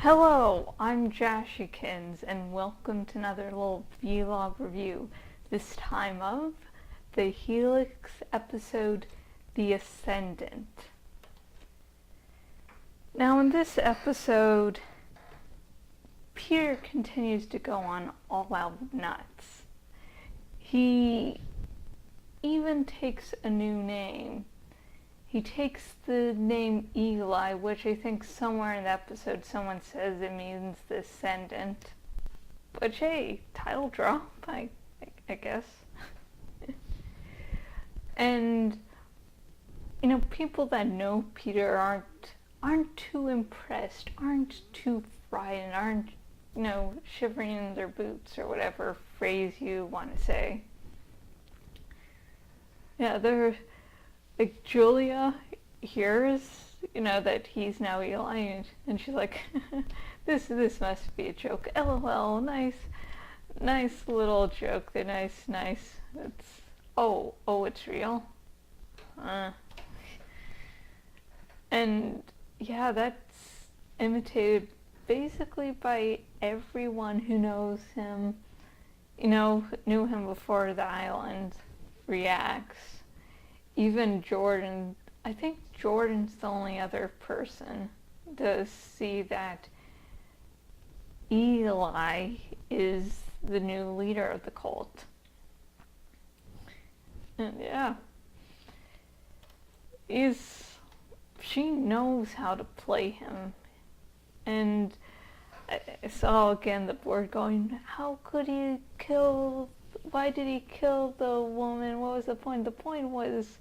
Hello, I'm Jashikins, and welcome to another little vlog review. This time of the Helix episode, The Ascendant. Now in this episode, Peter continues to go on all out nuts. He even takes a new name. He takes the name Eli, which I think somewhere in the episode someone says it means the Ascendant. Which, hey, title drop, I guess. And, people that know Peter aren't too impressed, aren't too frightened, aren't, shivering in their boots or whatever phrase you want to say. Yeah, they're... Like, Julia hears, that he's now Eli, and she's like, this must be a joke. LOL, nice little joke. They're nice. It's, it's real. And, yeah, that's imitated basically by everyone who knows him, knew him before the island reacts. Even Jordan, I think Jordan's the only other person to see that Eli is the new leader of the cult. And yeah, she knows how to play him. And I saw again the board going, why did he kill the woman? What was the point? The point was,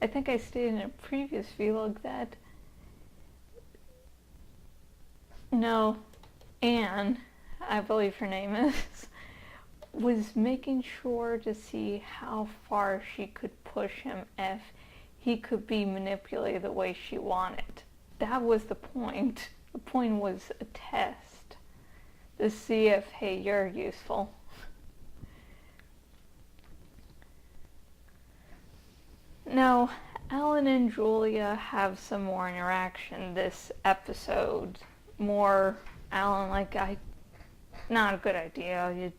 I think I stated in a previous vlog that, Anne, I believe her name is, was making sure to see how far she could push him if he could be manipulated the way she wanted. That was the point. The point was a test to see if, hey, you're useful. Now, Alan and Julia have some more interaction this episode. More Alan not a good idea.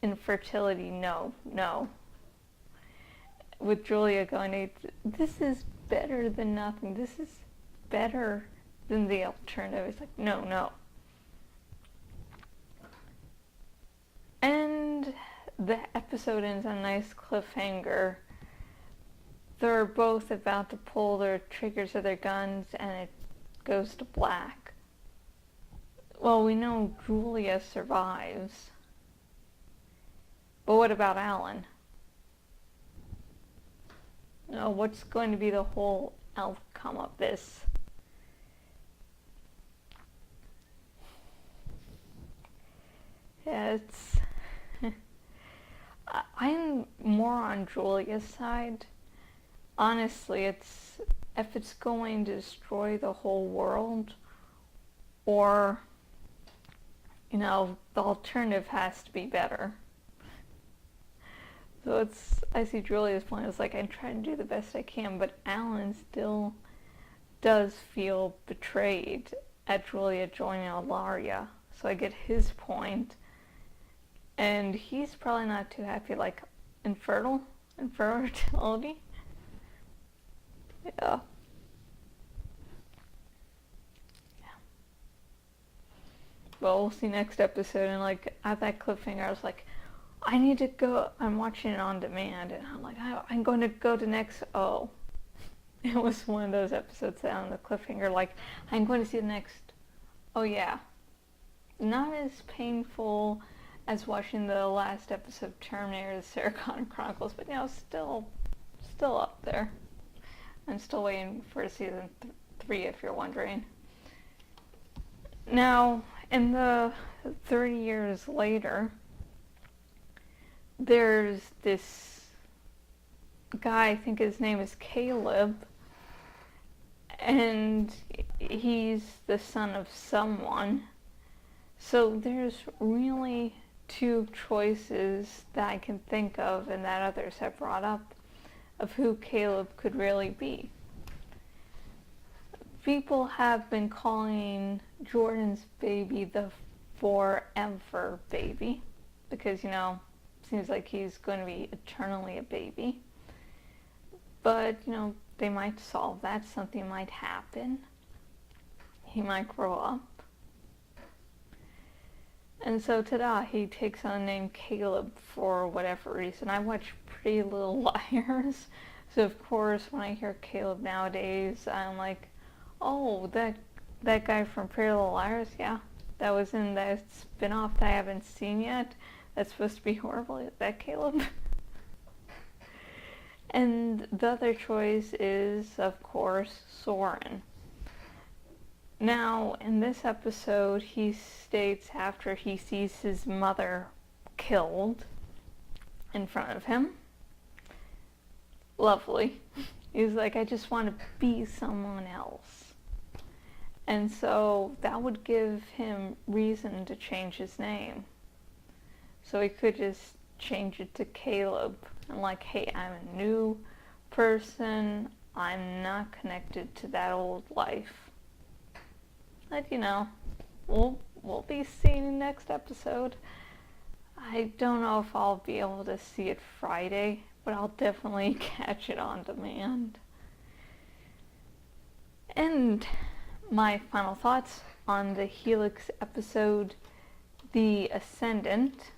Infertility, no. With Julia going, this is better than nothing. This is better than the alternative. It's like, no. And the episode ends on a nice cliffhanger. They're both about to pull their triggers of their guns, and it goes to black. Well, we know Julia survives. But what about Alan? What's going to be the whole outcome of this? Yeah, I'm more on Julia's side. Honestly, if it's going to destroy the whole world, or, the alternative has to be better. So I see Julia's point. It's like, I try to do the best I can, but Alan still does feel betrayed at Julia joining Alaria. So I get his point, and he's probably not too happy, like, infertility. Yeah. Well, we'll see next episode, and at that cliffhanger, I was like, I need to go. I'm watching it on demand, and I'm like, I'm going to go to next. Oh, it was one of those episodes that on the cliffhanger, like, I'm going to see the next. Oh yeah, not as painful as watching the last episode of Terminator: The Sarah Connor Chronicles, but still up there. I'm still waiting for season 3, if you're wondering. Now, in the 30 years later, there's this guy, I think his name is Caleb, and he's the son of someone. So there's really two choices that I can think of and that others have brought up of who Caleb could really be. People have been calling Jordan's baby the forever baby, because, seems like he's going to be eternally a baby. But, they might solve that. Something might happen. He might grow up. And so, ta-da, he takes on the name Caleb for whatever reason. I watch Pretty Little Liars, so of course when I hear Caleb nowadays, I'm like, oh, that guy from Pretty Little Liars, yeah, that was in that spin-off that I haven't seen yet. That's supposed to be horrible. Is that Caleb? And the other choice is, of course, Soren. Now, in this episode, he states after he sees his mother killed in front of him. Lovely. He's like, I just want to be someone else. And so that would give him reason to change his name. So he could just change it to Caleb. And like, hey, I'm a new person. I'm not connected to that old life. But, we'll be seeing next episode. I don't know if I'll be able to see it Friday, but I'll definitely catch it on demand. And my final thoughts on the Helix episode, The Ascendant.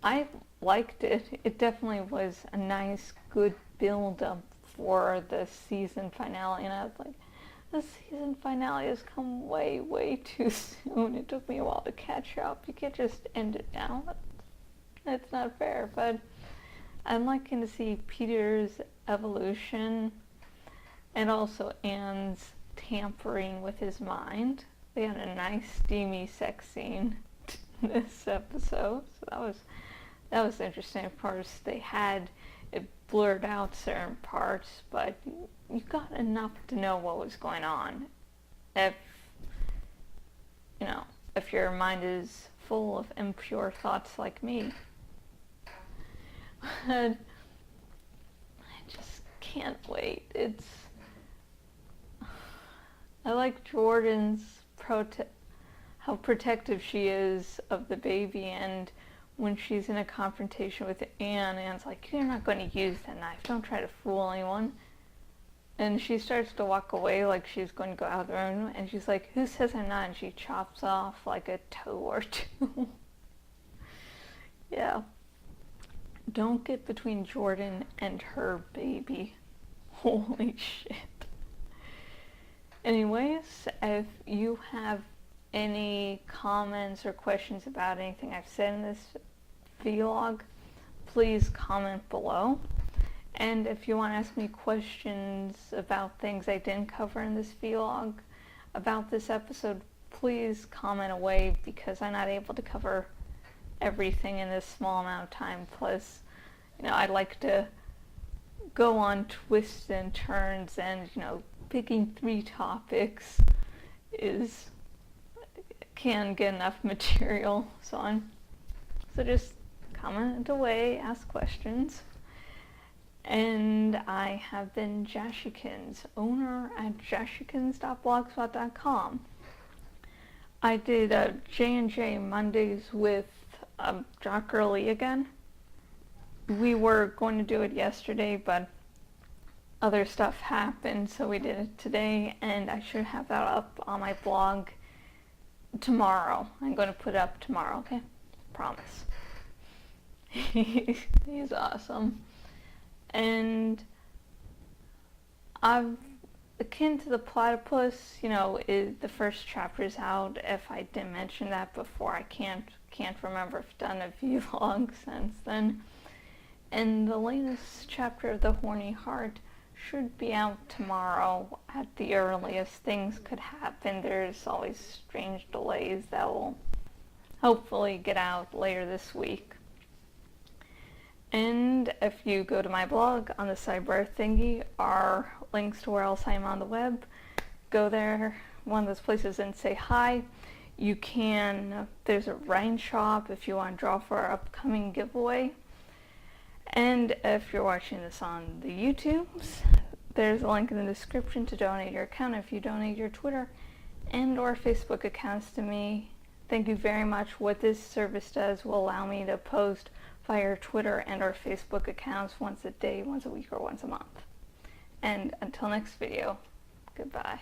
I liked it. It definitely was a nice, good build-up for the season finale, and I was like, the season finale has come way, way too soon. It took me a while to catch up. You can't just end it now. That's not fair, but I'm liking to see Peter's evolution and also Anne's tampering with his mind. They had a nice steamy sex scene this episode, so that was interesting. Of course, they had it blurred out certain parts, but you got enough to know what was going on. If your mind is full of impure thoughts like me. But I just can't wait. I like Jordan's how protective she is of the baby, and when she's in a confrontation with Anne's like, you're not going to use that knife. Don't try to fool anyone. And she starts to walk away like she's going to go out of the room, and she's like, who says I'm not? And she chops off like a toe or two. Yeah. Don't get between Jordan and her baby. Holy shit. Anyways, if you have any comments or questions about anything I've said in this vlog, please comment below. And if you want to ask me questions about things I didn't cover in this vlog about this episode, please comment away, because I'm not able to cover everything in this small amount of time. Plus, I'd like to go on twists and turns, and picking 3 topics can get enough material. So just comment away, ask questions. And I have been Jashikins, owner at jashikins.blogspot.com. I did J&J Mondays with Jock Gurley again. We were going to do it yesterday, but other stuff happened, so we did it today, and I should have that up on my blog tomorrow. I'm going to put it up tomorrow, okay? Promise. He's awesome. And I'm akin to the platypus, the first chapter is out. If I didn't mention that before, I can't remember if I've done a vlog since then. And the latest chapter of The Horny Heart should be out tomorrow at the earliest. Things could happen. There's always strange delays that will hopefully get out later this week. And if you go to my blog on the sidebar thingy, are links to where else I'm on the web. Go there, one of those places, and say hi. You can, there's a rain shop if you want to draw for our upcoming giveaway. And if you're watching this on the YouTubes, there's a link in the description to donate your account if you donate your Twitter and or Facebook accounts to me. Thank you very much. What this service does will allow me to post via Twitter and or Facebook accounts once a day, once a week, or once a month. And until next video, goodbye.